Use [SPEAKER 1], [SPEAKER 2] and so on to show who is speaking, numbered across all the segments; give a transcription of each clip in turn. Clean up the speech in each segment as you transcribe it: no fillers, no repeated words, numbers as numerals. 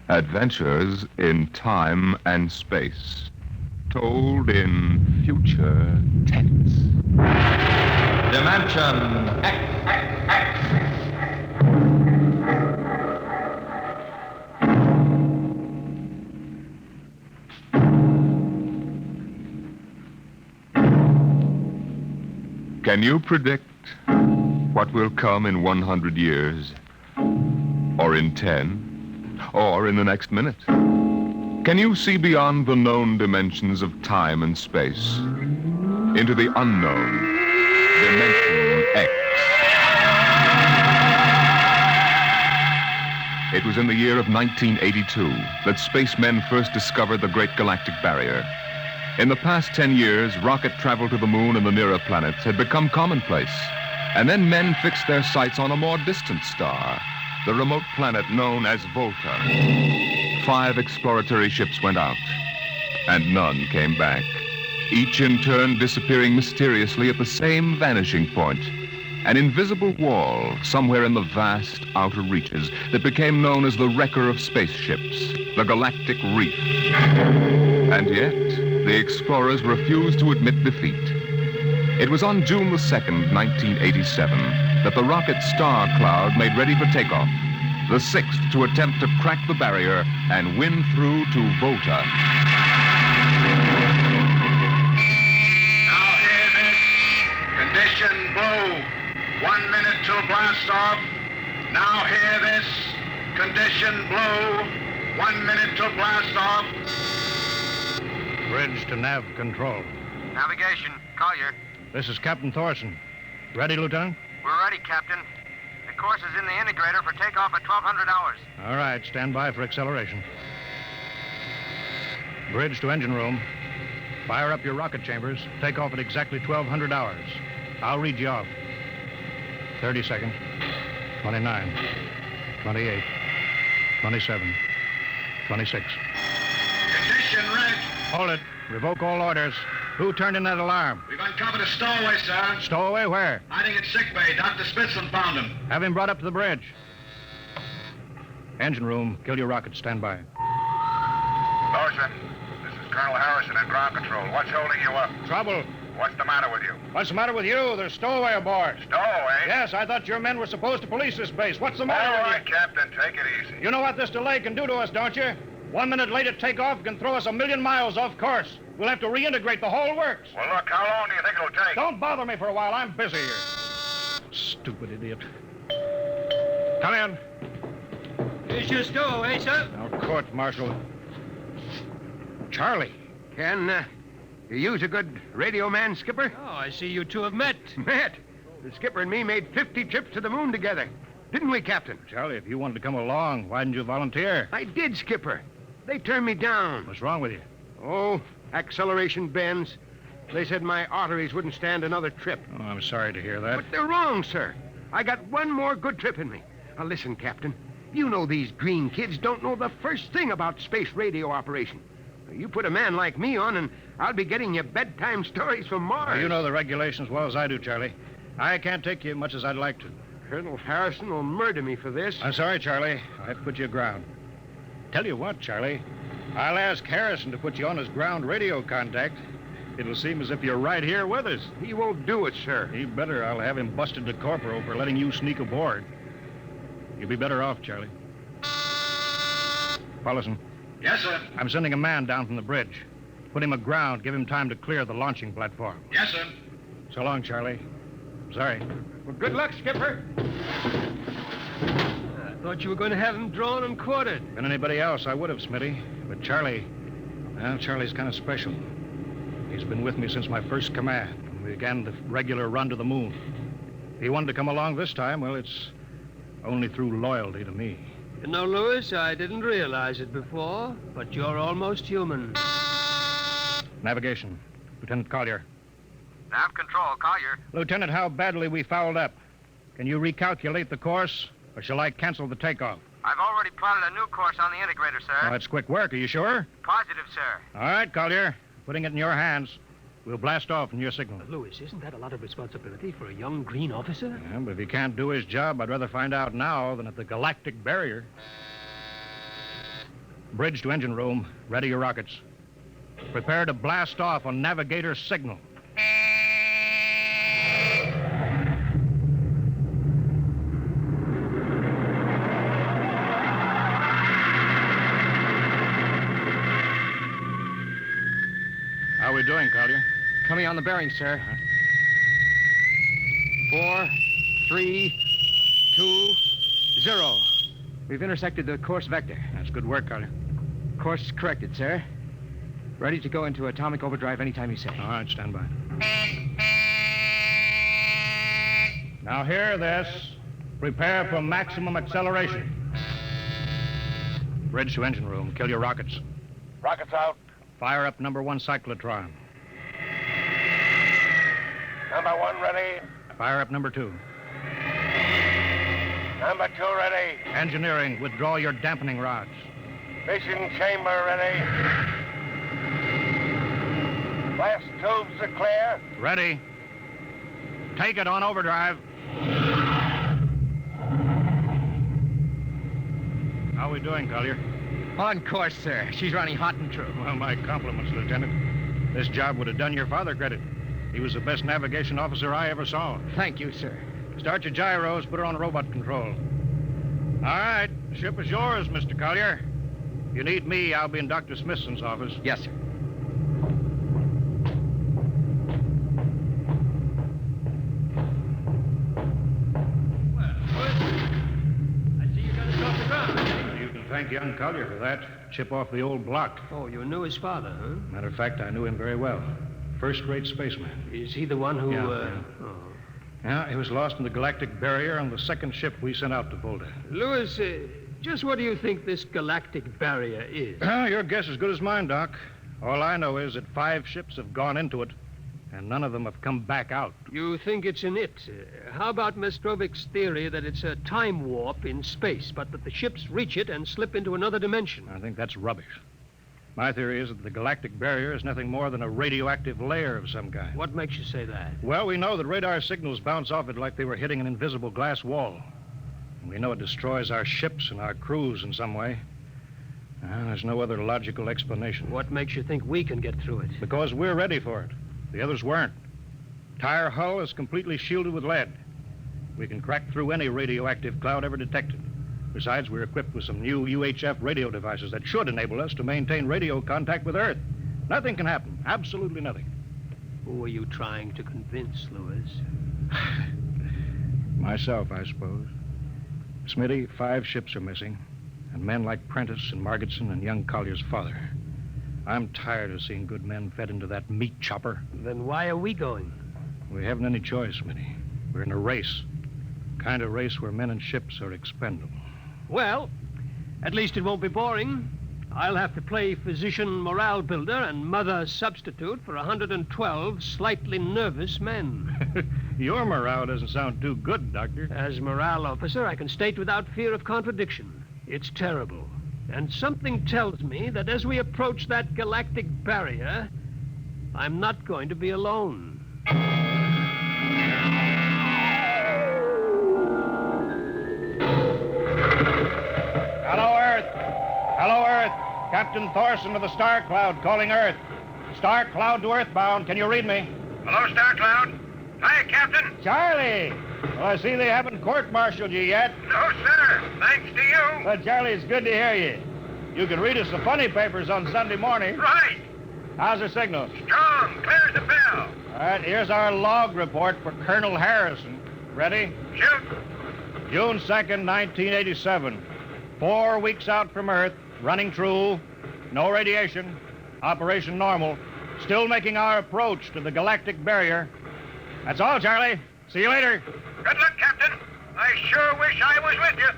[SPEAKER 1] Adventures in time and space, told in future tense.
[SPEAKER 2] Dimension X.
[SPEAKER 1] Can you predict what will come in 100 years? Or in 10? Or in the next minute? Can you see beyond the known dimensions of time and space into the unknown Dimension X? It was in the year of 1982 that spacemen first discovered the Great Galactic Barrier. In the past 10 years, rocket travel to the moon and the nearer planets had become commonplace. And then men fixed their sights on a more distant star, the remote planet known as Volta. 5 exploratory ships went out, and none came back, each in turn disappearing mysteriously at the same vanishing point, an invisible wall somewhere in the vast outer reaches that became known as the wrecker of spaceships, the Galactic Reef. And yet, the explorers refused to admit defeat. It was on June the 2nd, 1987, that the rocket Star Cloud made ready for takeoff, the 6th to attempt to crack the barrier and win through to Volta.
[SPEAKER 3] Now hear this. Condition blue. 1 minute till blast off. Now hear this. Condition blue. 1 minute till blast off.
[SPEAKER 4] Bridge to nav control.
[SPEAKER 5] Navigation, Collier.
[SPEAKER 4] This is Captain Thorson. Ready, Lieutenant?
[SPEAKER 5] We're ready, Captain. The course is in the integrator for takeoff at 1200 hours.
[SPEAKER 4] All right, stand by for acceleration. Bridge to engine room. Fire up your rocket chambers. Take off at exactly 1200 hours. I'll read you off. 30 seconds. 29. 28. 27. 26.
[SPEAKER 3] Condition red.
[SPEAKER 4] Hold it. Revoke all orders. Who turned in that alarm?
[SPEAKER 3] We've uncovered a stowaway, sir.
[SPEAKER 4] Stowaway where?
[SPEAKER 3] Hiding at sick bay. Dr. Spitzlin found him.
[SPEAKER 4] Have him brought up to the bridge. Engine room. Kill your rocket. Stand by.
[SPEAKER 3] Thorson, this is Colonel Harrison at ground control. What's holding you up?
[SPEAKER 4] Trouble.
[SPEAKER 3] What's the matter with you?
[SPEAKER 4] What's the matter with you? There's stowaway aboard.
[SPEAKER 3] Stowaway?
[SPEAKER 4] Yes, I thought your men were supposed to police this base. What's the
[SPEAKER 3] All
[SPEAKER 4] matter
[SPEAKER 3] right,
[SPEAKER 4] with you?
[SPEAKER 3] Captain, take it easy.
[SPEAKER 4] You know what this delay can do to us, don't you? 1 minute late at takeoff can throw us 1,000,000 miles off course. We'll have to reintegrate the whole works.
[SPEAKER 3] Well, look, how long do you think it'll take?
[SPEAKER 4] Don't bother me for a while. I'm busy here. Stupid idiot. Come in.
[SPEAKER 6] Here's your stowaway, sir.
[SPEAKER 4] Now, court martial. Charlie.
[SPEAKER 7] Can you use a good radio man, Skipper?
[SPEAKER 6] Oh, I see you two have met.
[SPEAKER 7] Met. The skipper and me made 50 trips to the moon together. Didn't we, Captain?
[SPEAKER 4] Charlie, if you wanted to come along, why didn't you volunteer?
[SPEAKER 7] I did, Skipper. They turned me down.
[SPEAKER 4] What's wrong with you?
[SPEAKER 7] Oh, acceleration bends. They said my arteries wouldn't stand another trip.
[SPEAKER 4] Oh, I'm sorry to hear that.
[SPEAKER 7] But they're wrong, sir. I got one more good trip in me. Now, listen, Captain. You know these green kids don't know the first thing about space radio operation. You put a man like me on, and I'll be getting you bedtime stories from Mars.
[SPEAKER 4] Well, you know the regulations as well as I do, Charlie. I can't take you much as I'd like to.
[SPEAKER 7] Colonel Harrison will murder me for this.
[SPEAKER 4] I'm sorry, Charlie. I have to put you aground. Tell you what, Charlie. I'll ask Harrison to put you on his ground radio contact. It'll seem as if you're right here with us.
[SPEAKER 7] He won't do it, sir.
[SPEAKER 4] He better. I'll have him busted to corporal for letting you sneak aboard. You'll be better off, Charlie. Paulson.
[SPEAKER 3] Yes, sir.
[SPEAKER 4] I'm sending a man down from the bridge. Put him aground. Give him time to clear the launching platform.
[SPEAKER 3] Yes, sir.
[SPEAKER 4] So long, Charlie. Sorry.
[SPEAKER 7] Well, good luck, Skipper.
[SPEAKER 6] I thought you were going to have him drawn and quartered.
[SPEAKER 4] Been anybody else, I would have, Smitty. But Charlie, well, Charlie's kind of special. He's been with me since my first command, when we began the regular run to the moon. If he wanted to come along this time, well, it's only through loyalty to me.
[SPEAKER 6] You know, Lewis, I didn't realize it before, but you're almost human.
[SPEAKER 4] Navigation. Lieutenant Collier.
[SPEAKER 5] Nav control, Collier.
[SPEAKER 4] Lieutenant, how badly we fouled up. Can you recalculate the course, or shall I cancel the takeoff?
[SPEAKER 5] I've already plotted a new course on the integrator, sir.
[SPEAKER 4] Oh, that's quick work. Are you sure?
[SPEAKER 5] Positive, sir.
[SPEAKER 4] All right, Collier. Putting it in your hands. We'll blast off in your signal.
[SPEAKER 6] Lewis, isn't that a lot of responsibility for a young green officer?
[SPEAKER 4] Yeah, but if he can't do his job, I'd rather find out now than at the Galactic Barrier. Bridge to engine room. Ready your rockets. Prepare to blast off on navigator's signal. How are we doing, Collier?
[SPEAKER 2] Coming on the bearing, sir. 4, 3, 2, 0. We've intersected the course vector.
[SPEAKER 4] That's good work, Collier.
[SPEAKER 2] Course corrected, sir. Ready to go into atomic overdrive anytime you say.
[SPEAKER 4] All right, stand by. Now hear this. Prepare for maximum acceleration. Bridge to engine room. Kill your rockets.
[SPEAKER 3] Rockets out.
[SPEAKER 4] Fire up number 1 cyclotron.
[SPEAKER 3] Number 1 ready.
[SPEAKER 4] Fire up number 2.
[SPEAKER 3] Number 2 ready.
[SPEAKER 4] Engineering, withdraw your dampening rods.
[SPEAKER 3] Fission chamber ready. Blast tubes are clear.
[SPEAKER 4] Ready. Take it on overdrive. How are we doing, Collier?
[SPEAKER 2] On course, sir. She's running hot and true.
[SPEAKER 4] Well, my compliments, Lieutenant. This job would have done your father credit. He was the best navigation officer I ever saw.
[SPEAKER 2] Thank you, sir.
[SPEAKER 4] Start your gyros, put her on robot control. All right, the ship is yours, Mr. Collier. If you need me, I'll be in Dr. Smithson's office.
[SPEAKER 2] Yes, sir.
[SPEAKER 6] I see you got us off the ground.
[SPEAKER 4] You can thank young Collier for that. Chip off the old block.
[SPEAKER 6] Oh, you knew his father, huh?
[SPEAKER 4] Matter of fact, I knew him very well. First-rate spaceman.
[SPEAKER 6] Is he the one who,
[SPEAKER 4] Yeah,
[SPEAKER 6] Oh.
[SPEAKER 4] Yeah, he was lost in the galactic barrier on the second ship we sent out to Volta.
[SPEAKER 6] Louis, just what do you think this galactic barrier is?
[SPEAKER 4] Your guess is as good as mine, Doc. All I know is that 5 ships have gone into it, and none of them have come back out.
[SPEAKER 6] You think it's an it. How about Mestrovic's theory that it's a time warp in space, but that the ships reach it and slip into another dimension?
[SPEAKER 4] I think that's rubbish. My theory is that the galactic barrier is nothing more than a radioactive layer of some kind.
[SPEAKER 6] What makes you say that?
[SPEAKER 4] Well, we know that radar signals bounce off it like they were hitting an invisible glass wall. And we know it destroys our ships and our crews in some way. There's no other logical explanation.
[SPEAKER 6] What makes you think we can get through it?
[SPEAKER 4] Because we're ready for it. The others weren't. Entire hull is completely shielded with lead. We can crack through any radioactive cloud ever detected. Besides, we're equipped with some new UHF radio devices that should enable us to maintain radio contact with Earth. Nothing can happen. Absolutely nothing.
[SPEAKER 6] Who are you trying to convince, Louis?
[SPEAKER 4] Myself, I suppose. Smitty, 5 ships are missing, and men like Prentice and Margetson and young Collier's father. I'm tired of seeing good men fed into that meat chopper.
[SPEAKER 6] Then why are we going?
[SPEAKER 4] We haven't any choice, Smitty. We're in a race. Kind of race where men and ships are expendable.
[SPEAKER 6] Well, at least it won't be boring. I'll have to play physician morale builder and mother substitute for 112 slightly nervous men.
[SPEAKER 4] Your morale doesn't sound too good, Doctor.
[SPEAKER 6] As morale officer, I can state without fear of contradiction. It's terrible. And something tells me that as we approach that galactic barrier, I'm not going to be alone.
[SPEAKER 4] Hello, Earth. Hello, Earth. Captain Thorson of the Star Cloud calling Earth. Star Cloud to Earthbound. Can you read me?
[SPEAKER 3] Hello, Star Cloud. Hi, Captain.
[SPEAKER 4] Charlie! Well, I see they haven't court-martialed you yet.
[SPEAKER 3] No, sir. Thanks to you.
[SPEAKER 4] But, Charlie, it's good to hear you. You can read us the funny papers on Sunday morning.
[SPEAKER 3] Right.
[SPEAKER 4] How's the signal?
[SPEAKER 3] Strong. Clear as a bell.
[SPEAKER 4] All right, here's our log report for Colonel Harrison. Ready?
[SPEAKER 3] Shoot.
[SPEAKER 4] June 2nd, 1987. 4 weeks out from Earth, running true, no radiation, operation normal, still making our approach to the galactic barrier. That's all, Charlie. See you later.
[SPEAKER 3] Good luck, Captain. I sure wish I was with you.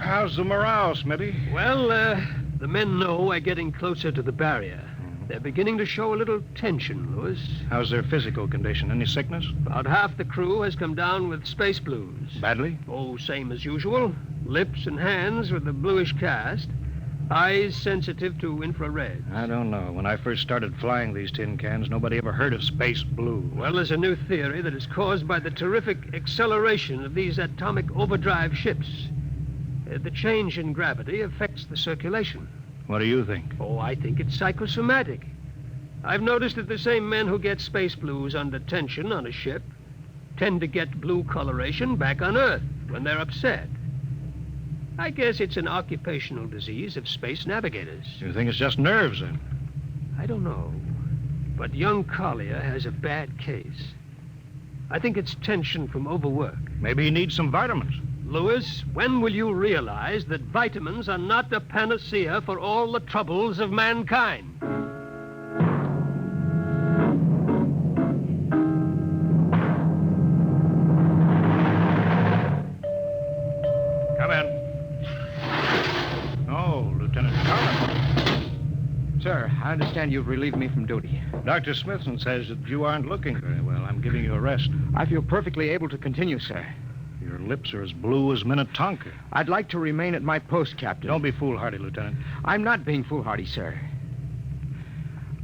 [SPEAKER 4] How's the morale, Smitty?
[SPEAKER 6] Well, the men know we're getting closer to the barrier. They're beginning to show a little tension, Louis.
[SPEAKER 4] How's their physical condition? Any sickness?
[SPEAKER 6] About half the crew has come down with space blues.
[SPEAKER 4] Badly?
[SPEAKER 6] Oh, same as usual. Lips and hands with a bluish cast. Eyes sensitive to infrared.
[SPEAKER 4] I don't know. When I first started flying these tin cans, nobody ever heard of space blue.
[SPEAKER 6] Well, there's a new theory that is caused by the terrific acceleration of these atomic overdrive ships. The change in gravity affects the circulation.
[SPEAKER 4] What do you think?
[SPEAKER 6] Oh, I think it's psychosomatic. I've noticed that the same men who get space blues under tension on a ship tend to get blue coloration back on Earth when they're upset. I guess it's an occupational disease of space navigators.
[SPEAKER 4] You think it's just nerves, then?
[SPEAKER 6] I don't know. But young Collier has a bad case. I think it's tension from overwork.
[SPEAKER 4] Maybe he needs some vitamins.
[SPEAKER 6] Lewis, when will you realize that vitamins are not a panacea for all the troubles of mankind?
[SPEAKER 4] Come in. Oh, Lieutenant Collins.
[SPEAKER 2] Sir, I understand you've relieved me from duty.
[SPEAKER 4] Dr. Smithson says that you aren't looking very well. I'm giving you a rest.
[SPEAKER 2] I feel perfectly able to continue, sir.
[SPEAKER 4] Your lips are as blue as Minnetonka.
[SPEAKER 2] I'd like to remain at my post, Captain.
[SPEAKER 4] Don't be foolhardy, Lieutenant.
[SPEAKER 2] I'm not being foolhardy, sir.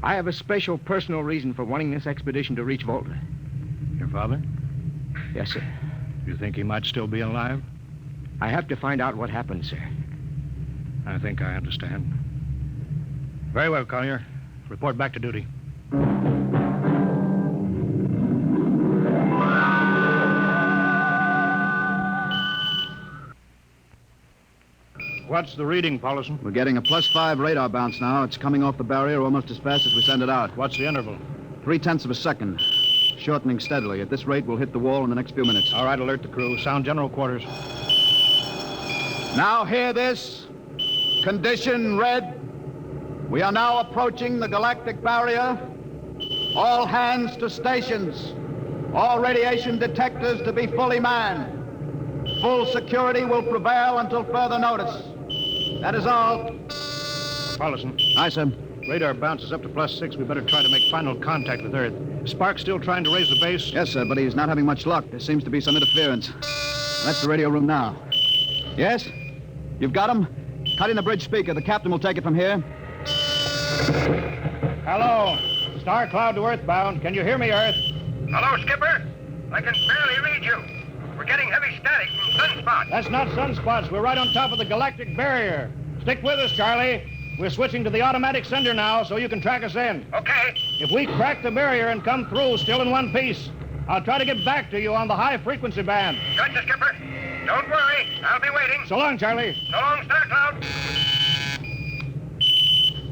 [SPEAKER 2] I have a special personal reason for wanting this expedition to reach Volta.
[SPEAKER 4] Your father?
[SPEAKER 2] Yes, sir.
[SPEAKER 4] You think he might still be alive?
[SPEAKER 2] I have to find out what happened, sir.
[SPEAKER 4] I think I understand. Very well, Collier. Report back to duty. What's the reading, Paulison?
[SPEAKER 8] We're getting a +5 radar bounce now. It's coming off the barrier almost as fast as we send it out.
[SPEAKER 4] What's the interval?
[SPEAKER 8] 0.3 of a second. Shortening steadily. At this rate, we'll hit the wall in the next few minutes.
[SPEAKER 4] All right, alert the crew. Sound general quarters.
[SPEAKER 8] Now hear this. Condition red. We are now approaching the galactic barrier. All hands to stations. All radiation detectors to be fully manned. Full security will prevail until further notice. That is all.
[SPEAKER 4] Paulison.
[SPEAKER 8] Aye, sir.
[SPEAKER 4] Radar bounces up to +6. We better try to make final contact with Earth. Spark still trying to raise the base?
[SPEAKER 8] Yes, sir, but he's not having much luck. There seems to be some interference. That's the radio room now. Yes? You've got him? Cut in the bridge speaker. The captain will take it from here.
[SPEAKER 4] Hello. Star Cloud to Earthbound. Can you hear me, Earth?
[SPEAKER 5] Hello, Skipper. I can barely read you. We're getting heavy static from sunspots.
[SPEAKER 4] That's not sunspots. We're right on top of the galactic barrier. Stick with us, Charlie. We're switching to the automatic sender now, so you can track us in.
[SPEAKER 5] Okay.
[SPEAKER 4] If we crack the barrier and come through still in one piece, I'll try to get back to you on the high-frequency band.
[SPEAKER 5] Gotcha, Skipper. Don't worry. I'll be waiting.
[SPEAKER 4] So long, Charlie.
[SPEAKER 5] So long, Star Cloud.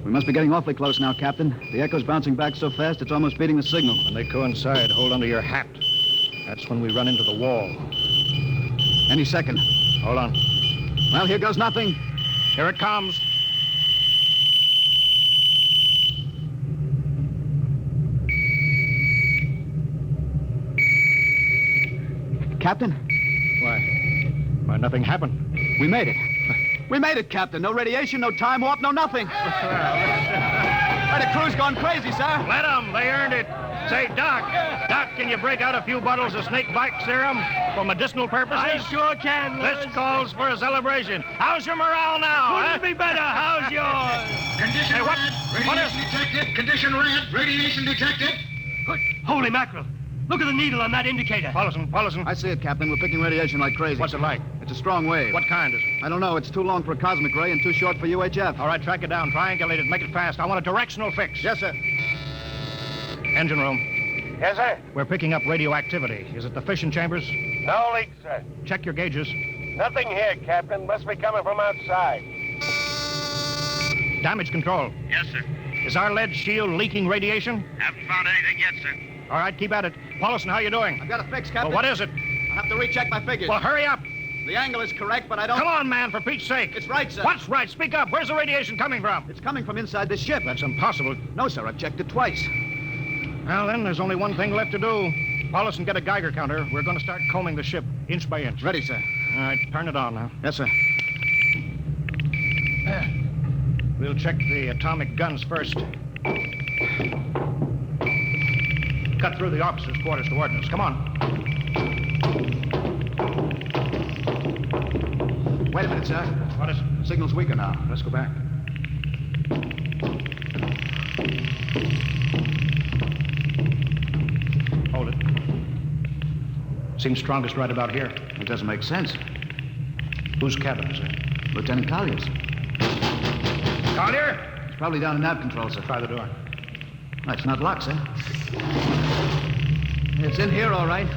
[SPEAKER 8] We must be getting awfully close now, Captain. The echo's bouncing back so fast it's almost beating the signal.
[SPEAKER 4] When they coincide, hold onto your hat. That's when we run into the wall.
[SPEAKER 8] Any second.
[SPEAKER 4] Hold on.
[SPEAKER 8] Well, here goes nothing.
[SPEAKER 4] Here it comes.
[SPEAKER 8] Captain,
[SPEAKER 4] Why, nothing happened.
[SPEAKER 8] we made it. We made it, Captain. No radiation, no time warp, no nothing. Why, the crew's gone crazy, sir.
[SPEAKER 4] Let them. They earned it. Say, Doc, can you break out a few bottles of snake bite serum for medicinal purposes?
[SPEAKER 6] I sure can, Lewis.
[SPEAKER 4] This calls for a celebration. How's your morale now?
[SPEAKER 6] Couldn't be better. How's yours?
[SPEAKER 3] Condition
[SPEAKER 4] Hey, what
[SPEAKER 3] red.
[SPEAKER 4] is-
[SPEAKER 3] Radiation detected. Condition red. Radiation detected.
[SPEAKER 6] Good. Holy mackerel. Look at the needle on that indicator.
[SPEAKER 4] Paulison.
[SPEAKER 8] I see it, Captain. We're picking radiation like crazy.
[SPEAKER 4] What's it like?
[SPEAKER 8] It's a strong wave.
[SPEAKER 4] What kind is it?
[SPEAKER 8] I don't know. It's too long for a cosmic ray and too short for UHF.
[SPEAKER 4] All right, track it down. Triangulate it. Make it fast. I want a directional fix.
[SPEAKER 8] Yes, sir.
[SPEAKER 4] Engine room.
[SPEAKER 5] Yes, sir.
[SPEAKER 4] We're picking up radioactivity. Is it the fission chambers?
[SPEAKER 5] No leaks, sir.
[SPEAKER 4] Check your gauges.
[SPEAKER 5] Nothing here, Captain. Must be coming from outside.
[SPEAKER 4] Damage control.
[SPEAKER 5] Yes, sir.
[SPEAKER 4] Is our lead shield leaking radiation?
[SPEAKER 5] Haven't found anything yet, sir.
[SPEAKER 4] All right, keep at it. Paulison, how you doing?
[SPEAKER 8] I've got a fix,
[SPEAKER 4] Well,
[SPEAKER 8] Captain.
[SPEAKER 4] what is it?
[SPEAKER 8] I have to recheck my figures.
[SPEAKER 4] Well, hurry up.
[SPEAKER 8] The angle is correct, but I don't...
[SPEAKER 4] Come on, man, for Pete's sake.
[SPEAKER 8] It's right, sir.
[SPEAKER 4] What's right? Speak up. Where's the radiation coming from?
[SPEAKER 8] It's coming from inside this ship.
[SPEAKER 4] That's impossible.
[SPEAKER 8] No, sir. I've checked it twice.
[SPEAKER 4] Well, then, there's only one thing left to do. Paulison, get a Geiger counter. We're going to start combing the ship, inch by inch.
[SPEAKER 8] Ready, sir.
[SPEAKER 4] All right, turn it on now.
[SPEAKER 8] Yes, sir.
[SPEAKER 4] We'll check the atomic guns first. Cut through the officers' quarters to ordnance. Come on.
[SPEAKER 8] Wait a minute, sir.
[SPEAKER 4] What is it?
[SPEAKER 8] Signal's weaker now.
[SPEAKER 4] Let's go back. Hold it. Seems strongest right about here.
[SPEAKER 8] It doesn't make sense.
[SPEAKER 4] Whose cabin is it?
[SPEAKER 8] Lieutenant Collier's.
[SPEAKER 4] Collier!
[SPEAKER 8] It's probably down in nav control, sir.
[SPEAKER 4] Try the door.
[SPEAKER 8] It's not locked, sir. It's in here, all right.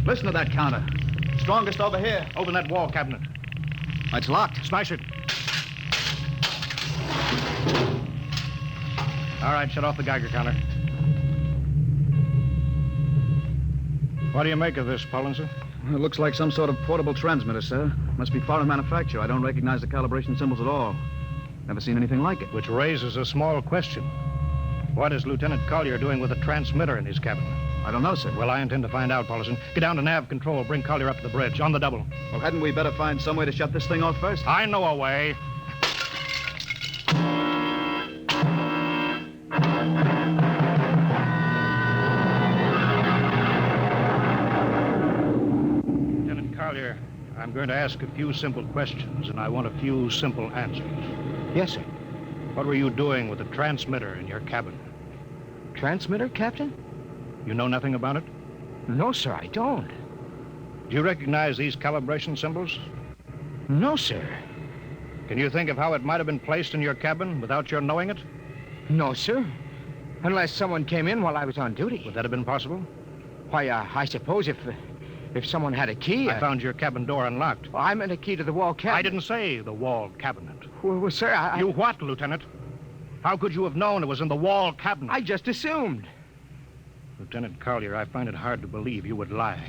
[SPEAKER 8] Listen to that counter. Strongest over here.
[SPEAKER 4] Open that wall cabinet.
[SPEAKER 8] It's locked.
[SPEAKER 4] Smash it. All right, shut off the Geiger counter. What do you make of this, Paulinson?
[SPEAKER 8] It looks like some sort of portable transmitter, sir. Must be foreign manufacture. I don't recognize the calibration symbols at all. Never seen anything like it.
[SPEAKER 4] Which raises a small question. What is Lieutenant Collier doing with a transmitter in his cabin?
[SPEAKER 8] I don't know, sir.
[SPEAKER 4] Well, I intend to find out, Paulison. Get down to nav control. Bring Collier up to the bridge. On the double.
[SPEAKER 8] Well, hadn't we better find some way to shut this thing off first?
[SPEAKER 4] I know a way. Lieutenant Collier, I'm going to ask a few simple questions, and I want a few simple answers.
[SPEAKER 2] Yes, sir.
[SPEAKER 4] What were you doing with the transmitter in your cabin?
[SPEAKER 2] Transmitter, Captain?
[SPEAKER 4] You know nothing about it?
[SPEAKER 2] No, sir, I don't.
[SPEAKER 4] Do you recognize these calibration symbols?
[SPEAKER 2] No, sir.
[SPEAKER 4] Can you think of how it might have been placed in your cabin without your knowing it?
[SPEAKER 2] No, sir. Unless someone came in while I was on duty.
[SPEAKER 4] Would that have been possible?
[SPEAKER 2] Why, I suppose if someone had a key...
[SPEAKER 4] I found your cabin door unlocked.
[SPEAKER 2] Well, I meant a key to the wall cabinet.
[SPEAKER 4] I didn't say the wall cabinet.
[SPEAKER 2] Well, sir, I...
[SPEAKER 4] You what, Lieutenant? How could you have known it was in the wall cabinet?
[SPEAKER 2] I just assumed.
[SPEAKER 4] Lieutenant Collier, I find it hard to believe you would lie.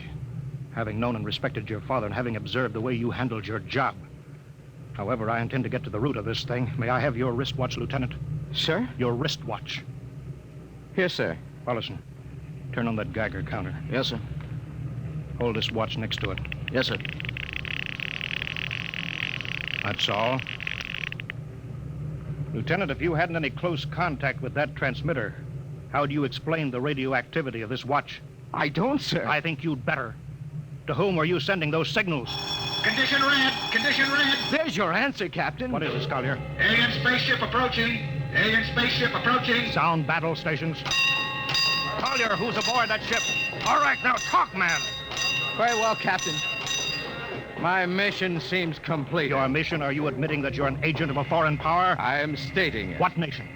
[SPEAKER 4] Having known and respected your father and having observed the way you handled your job. However, I intend to get to the root of this thing. May I have your wristwatch, Lieutenant?
[SPEAKER 2] Sir?
[SPEAKER 4] Your wristwatch.
[SPEAKER 2] Here, sir.
[SPEAKER 4] Paulison, turn on that Geiger counter.
[SPEAKER 8] Yes, sir.
[SPEAKER 4] Hold this watch next to it.
[SPEAKER 8] Yes, sir.
[SPEAKER 4] That's all. Lieutenant, if you hadn't any close contact with that transmitter, how do you explain the radioactivity of this watch?
[SPEAKER 2] I don't, sir.
[SPEAKER 4] I think you'd better. To whom were you sending those signals?
[SPEAKER 3] Condition red. Condition red.
[SPEAKER 2] There's your answer, Captain.
[SPEAKER 4] What is this, Collier?
[SPEAKER 3] Alien spaceship approaching. Alien spaceship approaching.
[SPEAKER 4] Sound battle stations. Collier, who's aboard that ship? All right, now talk, man.
[SPEAKER 2] Very well, Captain. My mission seems complete.
[SPEAKER 4] Your mission? Are you admitting that you're an agent of a foreign power?
[SPEAKER 2] I am stating it.
[SPEAKER 4] What nation?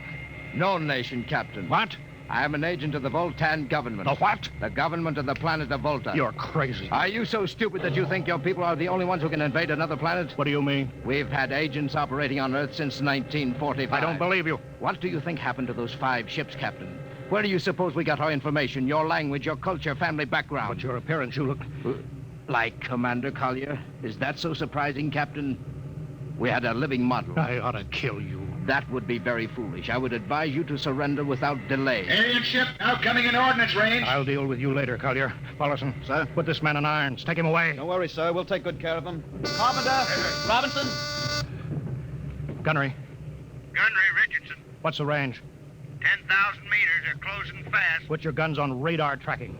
[SPEAKER 2] No nation, Captain.
[SPEAKER 4] What?
[SPEAKER 2] I am an agent of the Voltan government.
[SPEAKER 4] The what?
[SPEAKER 2] The government of the planet of Volta.
[SPEAKER 4] You're crazy.
[SPEAKER 2] Are you so stupid that you think your people are the only ones who can invade another planet?
[SPEAKER 4] What do you mean?
[SPEAKER 2] We've had agents operating on Earth since 1945.
[SPEAKER 4] I don't believe you.
[SPEAKER 2] What do you think happened to those 5 ships, Captain? Where do you suppose we got our information, your language, your culture, family background?
[SPEAKER 4] But your appearance, you look...
[SPEAKER 2] Like Commander Collier? Is that so surprising, Captain? We had a living model.
[SPEAKER 4] I ought to kill you.
[SPEAKER 2] That would be very foolish. I would advise you to surrender without delay.
[SPEAKER 3] Alien ship now coming in ordnance range.
[SPEAKER 4] I'll deal with you later, Collier. Paulison.
[SPEAKER 8] Sir?
[SPEAKER 4] Put this man in irons. Take him away.
[SPEAKER 8] Don't worry, sir. We'll take good care of him. Carpenter! Robinson!
[SPEAKER 4] Gunnery.
[SPEAKER 5] Gunnery Richardson.
[SPEAKER 4] What's the range?
[SPEAKER 5] 10,000 meters. Are closing fast.
[SPEAKER 4] Put your guns on radar tracking.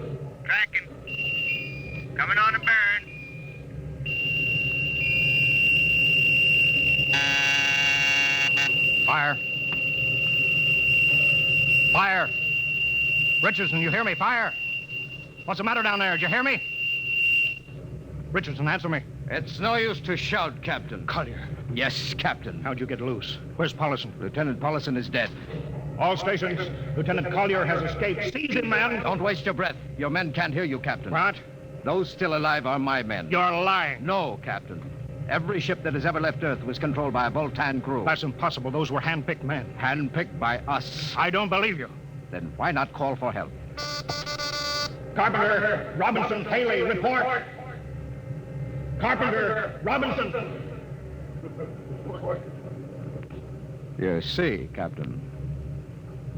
[SPEAKER 5] Tracking. Coming on a burn.
[SPEAKER 4] Fire. Fire. Richardson, you hear me? Fire. What's the matter down there? Did you hear me? Richardson, answer me.
[SPEAKER 2] It's no use to shout, Captain.
[SPEAKER 4] Collier.
[SPEAKER 2] Yes, Captain.
[SPEAKER 4] How'd you get loose? Where's Paulison?
[SPEAKER 2] Lieutenant Paulison is dead.
[SPEAKER 4] All stations. Lieutenant Collier has escaped. Seize him, man.
[SPEAKER 2] Don't waste your breath. Your men can't hear you, Captain.
[SPEAKER 4] What?
[SPEAKER 2] Those still alive are my men.
[SPEAKER 4] You're lying.
[SPEAKER 2] No, Captain. Every ship that has ever left Earth was controlled by a Voltan crew.
[SPEAKER 4] That's impossible. Those were hand-picked men.
[SPEAKER 2] Handpicked by us.
[SPEAKER 4] I don't believe you.
[SPEAKER 2] Then why not call for help?
[SPEAKER 4] Carpenter, Robinson, Haley, report. Carpenter, Robinson.
[SPEAKER 2] You see, Captain,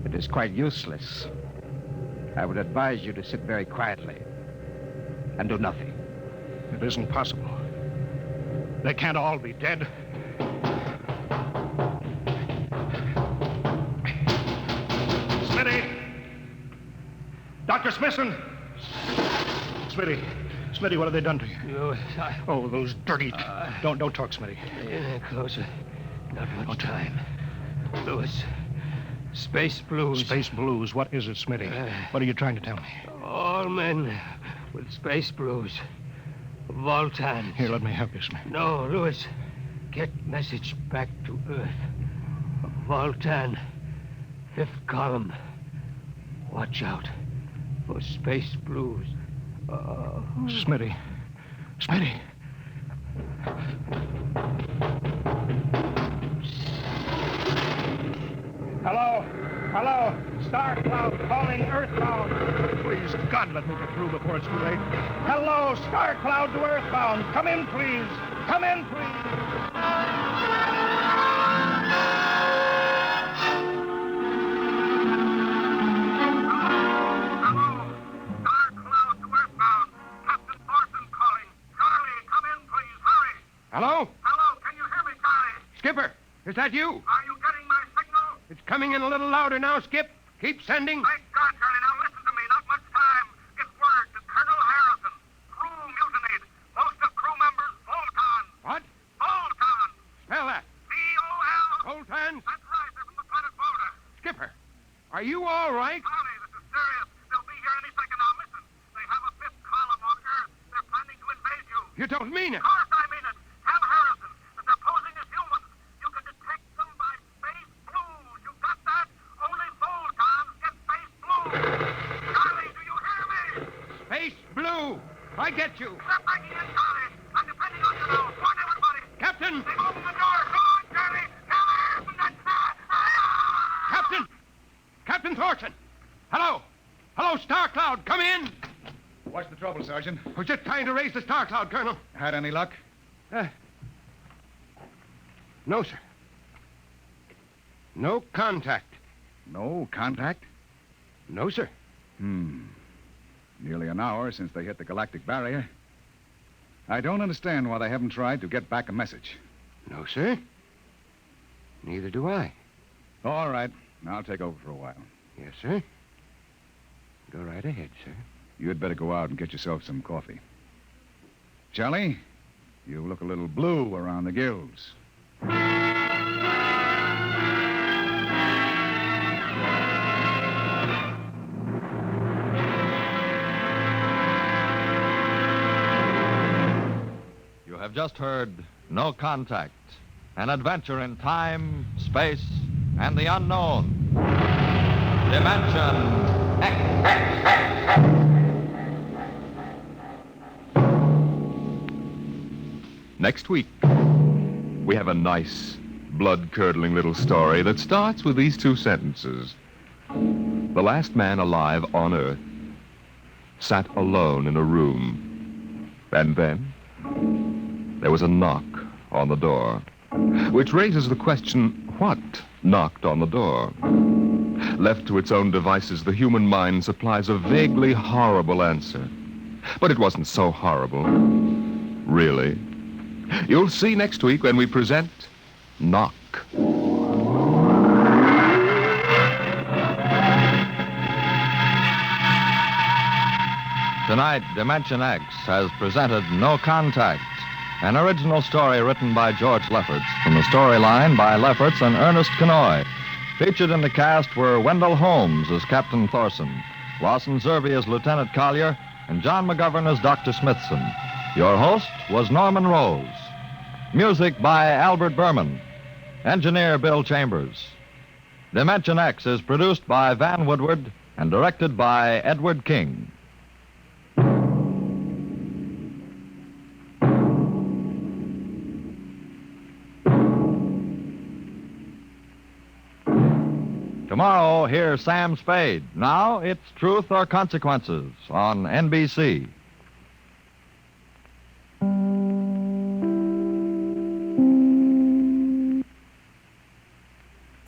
[SPEAKER 2] it is quite useless. I would advise you to sit very quietly and do nothing.
[SPEAKER 4] It isn't possible. They can't all be dead. Smitty! Dr. Smithson! Smitty. Smitty, what have they done to you? Oh, those dirty... Don't talk, Smitty.
[SPEAKER 6] Closer. Not much time. Lewis, Space blues.
[SPEAKER 4] Space blues. What is it, Smitty? What are you trying to tell me?
[SPEAKER 6] All men with space blues. Voltans.
[SPEAKER 4] Here, let me help you, Smitty.
[SPEAKER 6] No, Lewis. Get message back to Earth. Voltan. 5th column. Watch out for space blues.
[SPEAKER 4] Smitty. Smitty.
[SPEAKER 5] Hello? Hello? Star Cloud calling Earthbound.
[SPEAKER 4] Please, God, let me get through before it's too late.
[SPEAKER 5] Hello, Star Cloud to Earthbound. Come in, please. Come in, please.
[SPEAKER 7] Hello?
[SPEAKER 3] Hello, can you hear me, Charlie?
[SPEAKER 7] Skipper, is that you?
[SPEAKER 3] Are you getting my signal?
[SPEAKER 7] It's coming in a little louder now, Skip. Keep sending.
[SPEAKER 3] Thank God, Charlie. Now listen to me. Not much time. Get word to Colonel Harrison. Crew mutinied. Most of crew members, Voltons.
[SPEAKER 7] What?
[SPEAKER 3] Voltons.
[SPEAKER 7] Spell that.
[SPEAKER 3] V-O-L.
[SPEAKER 7] Voltans?
[SPEAKER 3] That's right. They're from the planet Volta.
[SPEAKER 7] Skipper, are you all right?
[SPEAKER 3] Charlie, this is serious. They'll be here any second now. Listen, they have a 5th column on Earth. They're planning to invade you.
[SPEAKER 7] You don't mean it.
[SPEAKER 3] Of course I mean it. Tell Harrison that they're posing as humans. You can detect them by space blues. You got that? Only Voltons get space blues. Charlie, do you hear me?
[SPEAKER 7] Space Blue. I get you.
[SPEAKER 3] Step back in, Charlie. I'm depending on you now. Warn everybody.
[SPEAKER 7] Captain!
[SPEAKER 3] They open the door. Go on, Charlie. Tell Harrison that...
[SPEAKER 7] Captain! Captain Thorson! Hello! Hello, Star Cloud. Come in.
[SPEAKER 9] What's the trouble, Sergeant?
[SPEAKER 7] We're just trying to raise the Star Cloud, Colonel.
[SPEAKER 9] Had any luck?
[SPEAKER 7] No, sir. No contact.
[SPEAKER 9] No contact?
[SPEAKER 7] No, sir.
[SPEAKER 9] Nearly an hour since they hit the galactic barrier. I don't understand why they haven't tried to get back a message.
[SPEAKER 7] No, sir. Neither do I.
[SPEAKER 9] All right. I'll take over for a while.
[SPEAKER 7] Yes, sir. Go right ahead, sir.
[SPEAKER 9] You'd better go out and get yourself some coffee. Charlie, you look a little blue around the gills.
[SPEAKER 10] You have just heard No Contact, an adventure in time, space, and the unknown. Dimension X.
[SPEAKER 1] Next week, we have a nice, blood-curdling little story that starts with these 2 sentences. The last man alive on Earth sat alone in a room. And then there was a knock on the door, which raises the question, what knocked on the door? Left to its own devices, the human mind supplies a vaguely horrible answer. But it wasn't so horrible, really. You'll see next week when we present Knock.
[SPEAKER 10] Tonight, Dimension X has presented No Contact, an original story written by George Lefferts, from the storyline by Lefferts and Ernest Kenoy. Featured in the cast were Wendell Holmes as Captain Thorson, Lawson Zerby as Lieutenant Collier, and John McGovern as Dr. Smithson. Your host was Norman Rose. Music by Albert Berman. Engineer Bill Chambers. Dimension X is produced by Van Woodward and directed by Edward King. Tomorrow, hear Sam Spade. Now, it's Truth or Consequences on NBC.